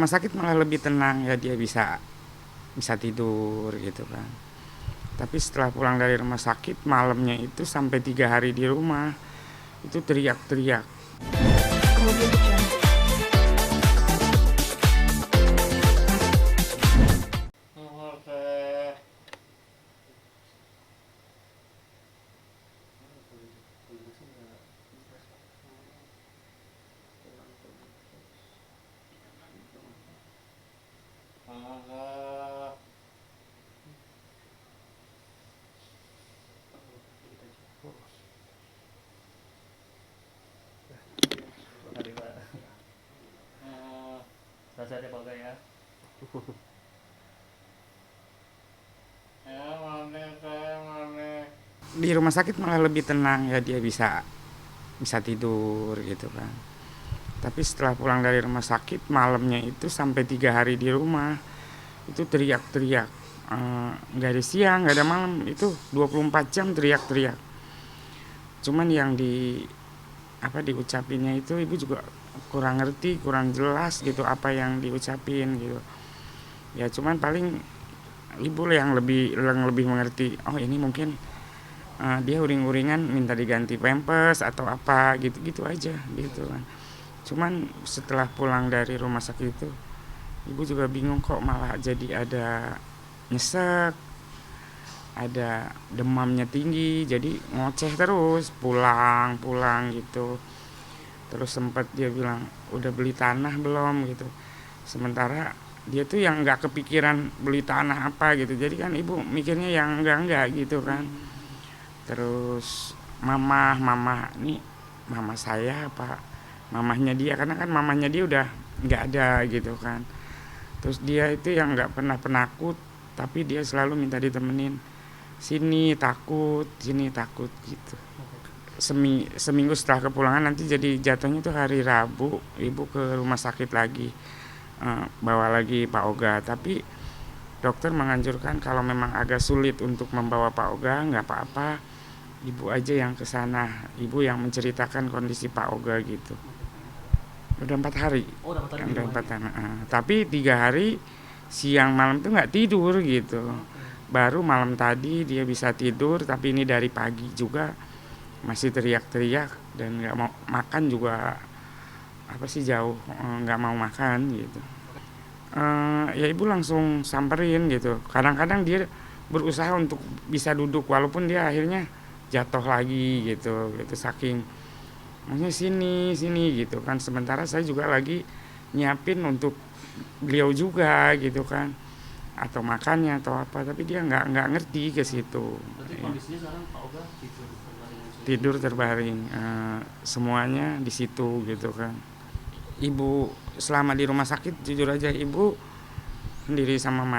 rumah sakit malah lebih tenang ya, dia bisa bisa tidur gitu kan. Tapi setelah pulang dari rumah sakit malamnya itu sampai 3 hari di rumah itu teriak-teriak. Rasa ada pakai ya. Ya, mana. Di rumah sakit malah lebih tenang ya, dia bisa bisa tidur gitu kan. Tapi setelah pulang dari rumah sakit malamnya itu sampai 3 hari di rumah itu teriak-teriak. Nggak ada siang, nggak ada malam, itu 24 jam teriak-teriak. Cuman yang diucapinnya itu ibu juga kurang ngerti, kurang jelas gitu apa yang diucapin gitu. Ya cuman paling ibu yang lebih mengerti. Oh ini mungkin dia uring-uringan minta diganti pampers atau apa gitu-gitu aja gitu kan. Cuman setelah pulang dari rumah sakit itu ibu juga bingung kok malah jadi ada nyesek, ada demamnya tinggi, jadi ngoceh terus pulang gitu. Terus sempat dia bilang udah beli tanah belum gitu, sementara dia tuh yang nggak kepikiran beli tanah apa gitu. Jadi kan ibu mikirnya yang enggak gitu kan. Terus mama nih, mama saya apa mamahnya dia, karena kan mamahnya dia udah nggak ada gitu kan. Terus dia itu yang nggak pernah penakut, tapi dia selalu minta ditemenin, sini takut gitu. Seminggu setelah kepulangan nanti jadi jatuhnya tuh hari Rabu ibu ke rumah sakit lagi, bawa lagi Pak Oga. Tapi dokter menganjurkan kalau memang agak sulit untuk membawa Pak Oga nggak apa-apa, ibu aja yang kesana, ibu yang menceritakan kondisi Pak Oga gitu. Udah 4 hari. Oh, udah tadi di Udah rumah 4 hari. ini. Tapi 3 hari siang malam tuh nggak tidur gitu. Baru malam tadi dia bisa tidur, tapi ini dari pagi juga masih teriak-teriak dan nggak mau makan juga, apa sih jauh, nggak mau makan gitu. Ya ibu langsung samperin gitu. Kadang-kadang dia berusaha untuk bisa duduk walaupun dia akhirnya jatuh lagi gitu saking maksudnya sini gitu kan. Sementara saya juga lagi nyiapin untuk beliau juga gitu kan, atau makannya atau apa, tapi dia nggak ngerti ke situ. Berarti kondisinya sekarang Pak Oga Tidur terbaring, semuanya di situ gitu kan. Ibu selama di rumah sakit jujur aja ibu sendiri sama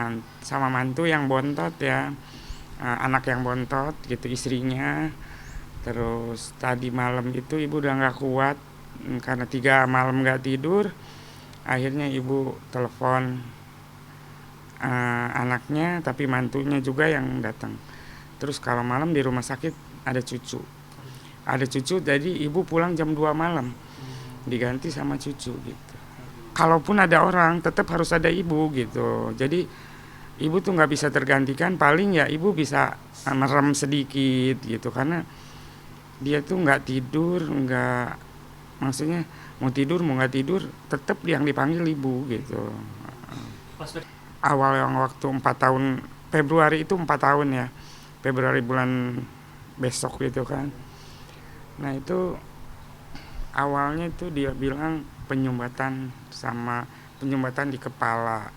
mantu yang bontot ya, anak yang bontot gitu, istrinya. Terus tadi malam itu ibu udah nggak kuat, karena 3 malam nggak tidur. Akhirnya ibu telepon anaknya, tapi mantunya juga yang datang. Terus kalau malam di rumah sakit ada cucu, jadi ibu pulang jam 2 malam diganti sama cucu gitu. Kalaupun ada orang tetap harus ada ibu gitu. Jadi ibu tuh nggak bisa tergantikan, paling ya ibu bisa merem sedikit gitu, karena dia tuh nggak tidur, nggak, maksudnya mau tidur mau nggak tidur tetap yang dipanggil ibu gitu. Awal yang waktu 4 tahun, Februari itu 4 tahun ya, Februari bulan besok gitu kan. Nah itu awalnya itu dia bilang penyumbatan di kepala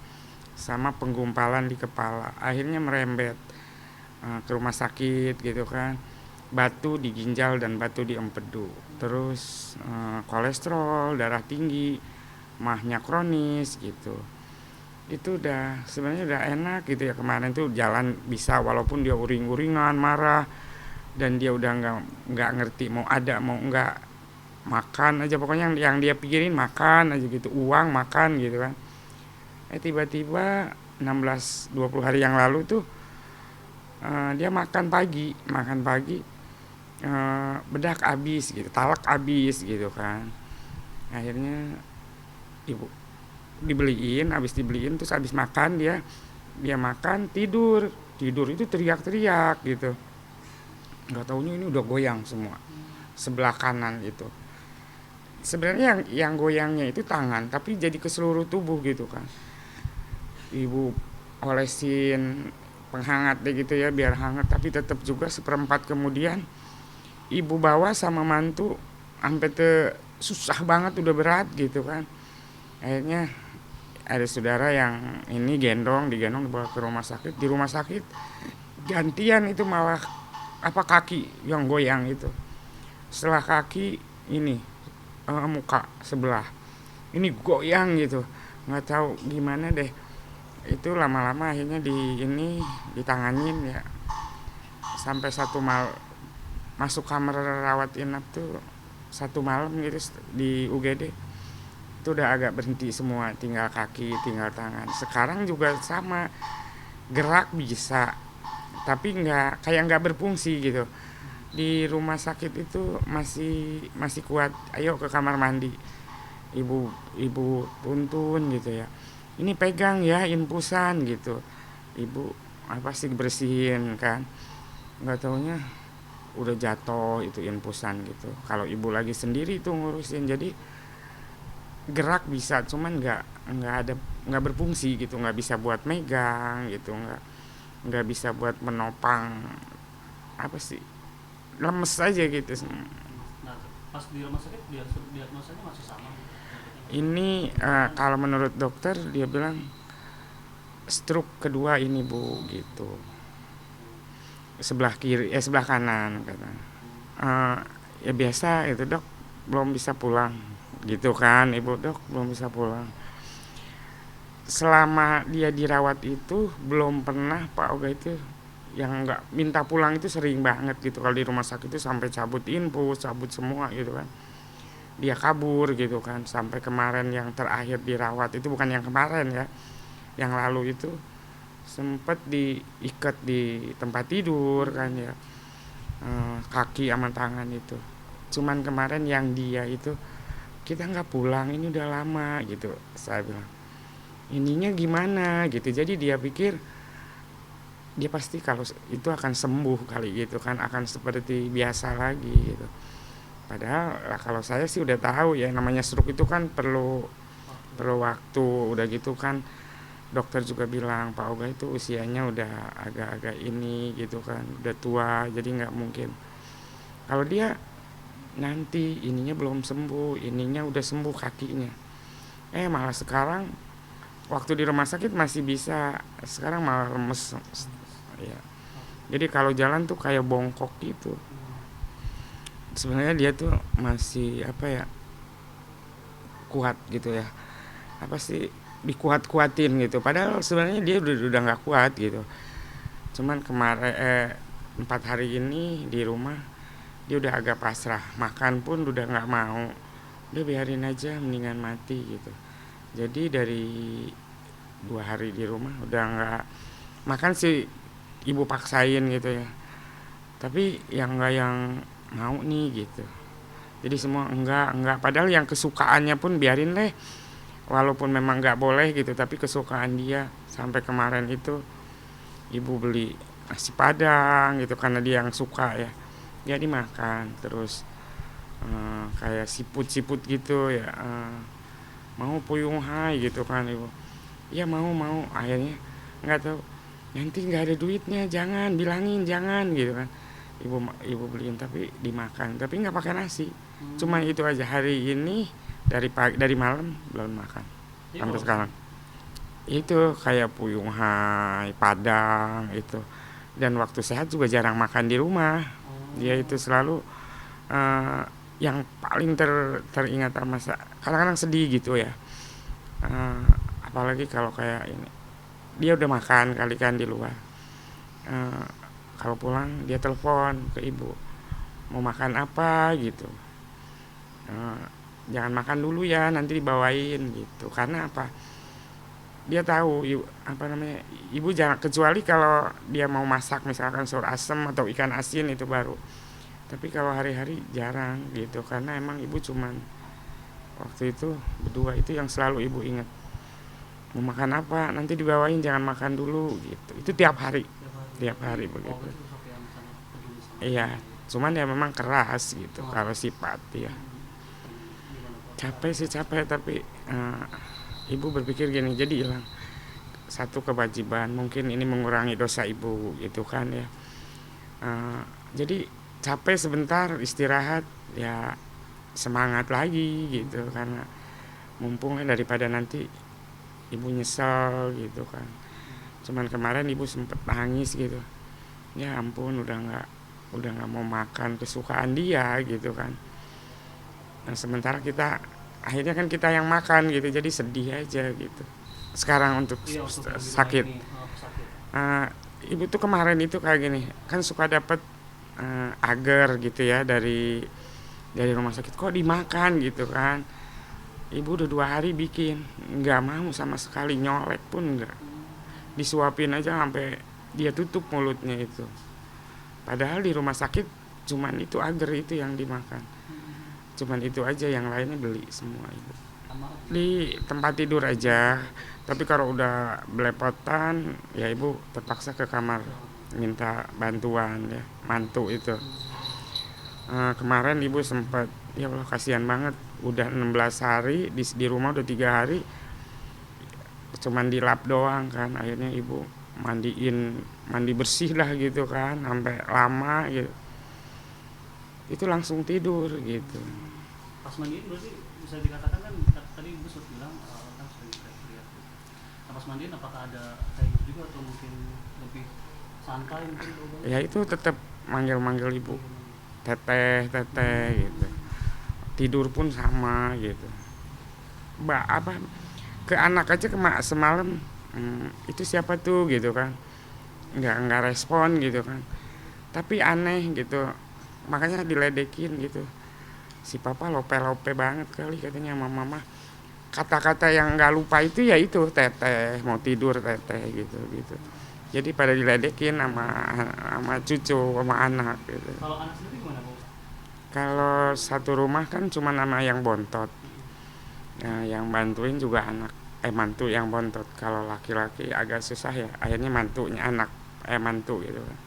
sama penggumpalan di kepala, akhirnya merembet ke rumah sakit gitu kan. Batu di ginjal dan batu di empedu, terus kolesterol, darah tinggi, mahnya kronis gitu. Itu udah sebenarnya udah enak gitu ya, kemarin tuh jalan bisa walaupun dia uring-uringan marah, dan dia udah nggak ngerti mau ada mau nggak, makan aja pokoknya yang dia pikirin makan aja gitu, uang makan gitu kan. Tiba-tiba 16-20 hari yang lalu tuh dia makan pagi, bedak habis gitu, talak habis gitu kan. Akhirnya ibu habis dibeliin terus habis makan dia makan tidur itu teriak-teriak gitu, nggak taunya ini udah goyang semua sebelah kanan itu. Sebenarnya yang goyangnya itu tangan tapi jadi ke seluruh tubuh gitu kan. Ibu olesin penghangat deh gitu ya biar hangat, tapi tetap juga seperempat kemudian ibu bawa sama mantu sampai susah banget udah berat gitu kan. Akhirnya ada saudara yang ini digendong dibawa ke rumah sakit. Di rumah sakit gantian itu malah kaki yang goyang itu. Setelah kaki ini muka sebelah ini goyang gitu, nggak tahu gimana deh. Itu lama-lama akhirnya ditanganin ya sampai masuk kamar rawat inap tuh 1 malam gitu di UGD. Itu udah agak berhenti semua, tinggal kaki tinggal tangan. Sekarang juga sama, gerak bisa tapi nggak berfungsi gitu. Di rumah sakit itu masih kuat, ayo ke kamar mandi, ibu tuntun gitu ya, ini pegang ya infusan gitu, ibu bersihin kan. Nggak taunya udah jatuh itu infusan gitu. Kalau ibu lagi sendiri itu ngurusin, jadi gerak bisa cuman nggak berfungsi gitu, nggak bisa buat megang gitu, nggak bisa buat menopang, lemes aja gitu. Nah, pas di rumah sakit diagnosanya masih sama gitu. Ini kalau menurut dokter dia bilang stroke kedua ini bu gitu, sebelah kanan kata. Ya biasa itu dok, belum bisa pulang gitu kan ibu, dok belum bisa pulang. Selama dia dirawat itu belum pernah Pak Oga itu yang nggak minta pulang, itu sering banget gitu. Kalau di rumah sakit itu sampai cabut infus, cabut semua gitu kan. Dia kabur gitu kan. Sampai kemarin yang terakhir dirawat itu, bukan yang kemarin ya, yang lalu itu sempet diikat di tempat tidur kan ya, kaki sama tangan itu. Cuman kemarin yang dia itu kita nggak pulang, ini udah lama gitu. Saya bilang ininya gimana gitu. Jadi dia pikir dia pasti kalau itu akan sembuh kali gitu kan, akan seperti biasa lagi gitu. Padahal kalau saya sih udah tahu ya, namanya stroke itu kan perlu waktu. Udah gitu kan dokter juga bilang Pak Oga itu usianya udah agak-agak ini gitu kan, udah tua, jadi nggak mungkin. Kalau dia nanti ininya belum sembuh, ininya udah sembuh kakinya, malah sekarang waktu di rumah sakit masih bisa, sekarang malah lemes ya. Jadi kalau jalan tuh kayak bongkok gitu. Sebenarnya dia tuh masih kuat gitu ya, dikuat-kuatin gitu. Padahal sebenarnya dia udah nggak kuat gitu. Cuman kemarin 4 hari ini di rumah dia udah agak pasrah, makan pun udah nggak mau, udah biarin aja mendingan mati gitu. Jadi dari 2 hari di rumah udah nggak makan sih, ibu paksain gitu ya, tapi yang nggak yang mau nih gitu. Jadi semua enggak, padahal yang kesukaannya pun biarin deh, walaupun memang nggak boleh gitu, tapi kesukaan dia. Sampai kemarin itu ibu beli nasi padang gitu karena dia yang suka ya, dia dimakan. Terus kayak siput gitu ya, mau puyung hai gitu kan ibu, ya mau. Akhirnya nggak tahu, nanti nggak ada duitnya, jangan bilangin, jangan gitu kan. Ibu beliin tapi dimakan, tapi nggak pakai nasi. Cuma itu aja. Hari ini dari malam belum makan sampai sekarang. Itu kayak puyung hai, padang itu. Dan waktu sehat juga jarang makan di rumah. Dia itu selalu yang paling teringat sama saya. Kadang-kadang sedih gitu ya, apalagi kalau kayak ini, dia udah makan kali kan di luar, kalau pulang dia telepon ke ibu, mau makan apa gitu, jangan makan dulu ya, nanti dibawain gitu. Karena apa, dia tahu ibu jangan, kecuali kalau dia mau masak misalkan sayur asem atau ikan asin itu baru. Tapi kalau hari-hari jarang gitu, karena emang ibu cuman waktu itu berdua, itu yang selalu ibu ingat. mau makan apa nanti dibawain, jangan makan dulu gitu. Itu tiap hari Tiap hari. Oh, begitu. berarti sosok yang sangat peduli sama Iya, ibunya ya. cuman ya memang keras gitu Oh, kalau sifat ya. gimana Pak? Capek sih capek, tapi ibu berpikir gini, jadi hilang satu kewajiban, mungkin ini mengurangi dosa ibu gitu kan ya. Eh, jadi capek sebentar istirahat ya, semangat lagi gitu, karena mumpung daripada nanti ibu nyesel gitu kan. Cuman kemarin ibu sempet nangis gitu, ya ampun udah nggak mau makan kesukaan dia gitu kan. Nah sementara kita akhirnya kan kita yang makan gitu, jadi sedih aja gitu. Sekarang untuk Iya, untuk yang di rumah sakit, ini pesakit. eh, ibu tuh kemarin itu kayak gini, kan suka dapet agar gitu ya dari rumah sakit, kok dimakan gitu kan. Ibu udah 2 hari bikin, nggak mau sama sekali, nyolek pun nggak, disuapin aja sampai dia tutup mulutnya itu. Padahal di rumah sakit cuman itu agar itu yang dimakan, cuman itu aja, yang lainnya beli semua ibu. Sama Di tempat tidur aja, tapi kalau udah belepotan ya ibu terpaksa ke kamar minta bantuan ya, mantu itu. Kemarin ibu sempat, ya Allah kasihan banget, udah 16 hari di rumah, udah 3 hari cuman dilap doang kan. Akhirnya ibu mandi bersih lah gitu kan, sampai lama gitu, itu langsung tidur gitu. pas mandiin berarti bisa dikatakan kan tadi ibu sempat bilang kan sering teriak-teriak. Nah, pas mandiin apakah ada kayak gitu juga atau mungkin lebih santai mungkin Bang? Ya itu tetap manggil-manggil ibu, teteh teteh gitu, tidur pun sama gitu. Mbak apa, ke anak aja semalam, itu siapa tuh gitu kan, nggak respon gitu kan. Tapi aneh gitu, makanya diledekin gitu, si papa lope-lope banget kali katanya sama mama. Kata-kata yang nggak lupa itu ya itu teteh, mau tidur teteh gitu gitu. Jadi pada diledekin sama cucu sama anak gitu. Kalau anak sendiri gimana Bu? Kalau satu rumah kan cuma nama yang bontot. Nah, yang bantuin juga anak, mantu yang bontot. Kalau laki-laki agak susah ya, akhirnya mantunya anak, mantu gitu kan.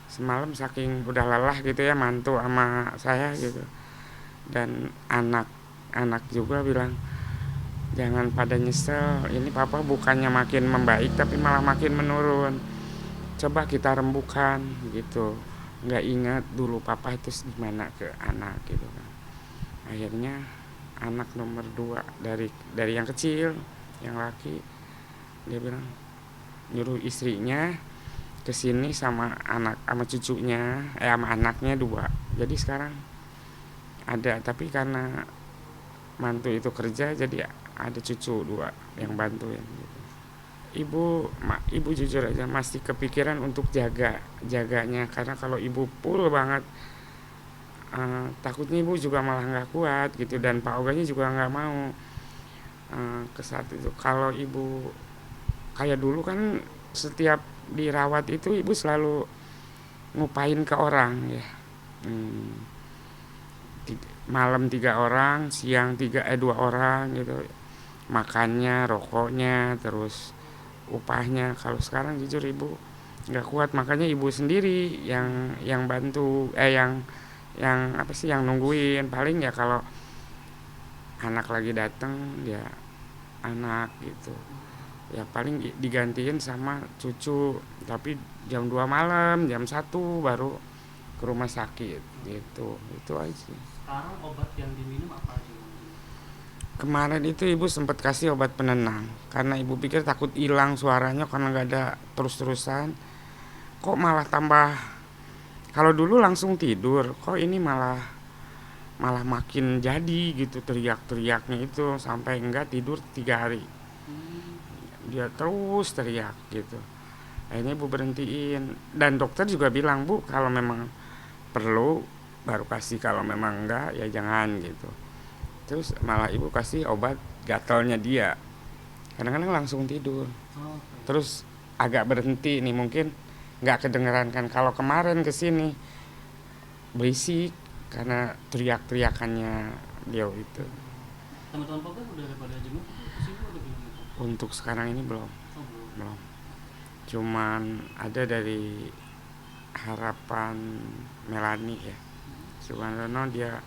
Semalam saking udah lelah gitu ya mantu sama saya gitu, dan anak juga bilang jangan pada nyesel, ini papa bukannya makin membaik tapi malah makin menurun, coba kita rembukan gitu, nggak ingat dulu papa itu gimana ke anak gitu kan. Akhirnya anak nomor 2 dari yang kecil, yang laki, dia bilang nyuruh istrinya kesini sama sama cucunya, sama anaknya 2. Jadi sekarang ada, tapi karena mantu itu kerja jadi ada cucu 2 yang bantuin gitu. Ibu jujur aja masih kepikiran untuk jaganya, karena kalau ibu full banget, takutnya ibu juga malah nggak kuat gitu, dan Pak Oganya juga nggak mau ke saat itu. Kalau ibu kayak dulu kan setiap dirawat itu ibu selalu ngupain ke orang ya. Malam 3 orang, siang 2 orang gitu, makannya, rokoknya, terus upahnya. Kalau sekarang jujur ibu nggak kuat, makanya ibu sendiri yang bantu, yang apa sih, yang nungguin. Paling ya kalau anak lagi datang ya anak gitu ya, paling digantiin sama cucu, tapi jam 2 malam, jam 1 baru ke rumah sakit gitu. Itu aja. Sekarang obat yang diminum apa aja? Kemarin itu ibu sempat kasih obat penenang, karena ibu pikir takut hilang suaranya karena nggak ada terus-terusan. Kok malah tambah, kalau dulu langsung tidur, kok ini malah malah makin jadi gitu, teriak-teriaknya itu sampai enggak tidur 3 hari. Dia terus teriak gitu. Akhirnya ibu berhentiin, dan dokter juga bilang, bu kalau memang perlu baru kasih, kalau memang enggak ya jangan gitu. Terus malah ibu kasih obat gatalnya dia, kadang-kadang langsung tidur. Terus agak berhenti nih, mungkin nggak kedengeran kan kalau kemarin kesini berisik karena teriak-teriakannya dia itu. Teman-teman Papa udah pada jenguk ke sini udah gimana? Untuk sekarang ini belum, Oh belum. belum. Cuman ada dari harapan Melani ya. Suwarno dia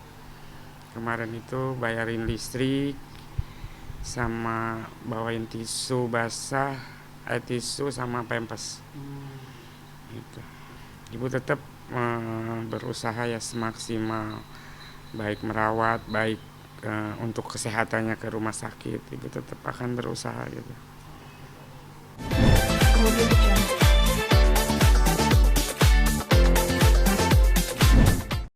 kemarin itu bayarin listrik sama bawain tisu basah, tisu sama pempes gitu. Ibu tetap berusaha ya semaksimal, baik merawat, baik untuk kesehatannya ke rumah sakit, ibu tetap akan berusaha gitu.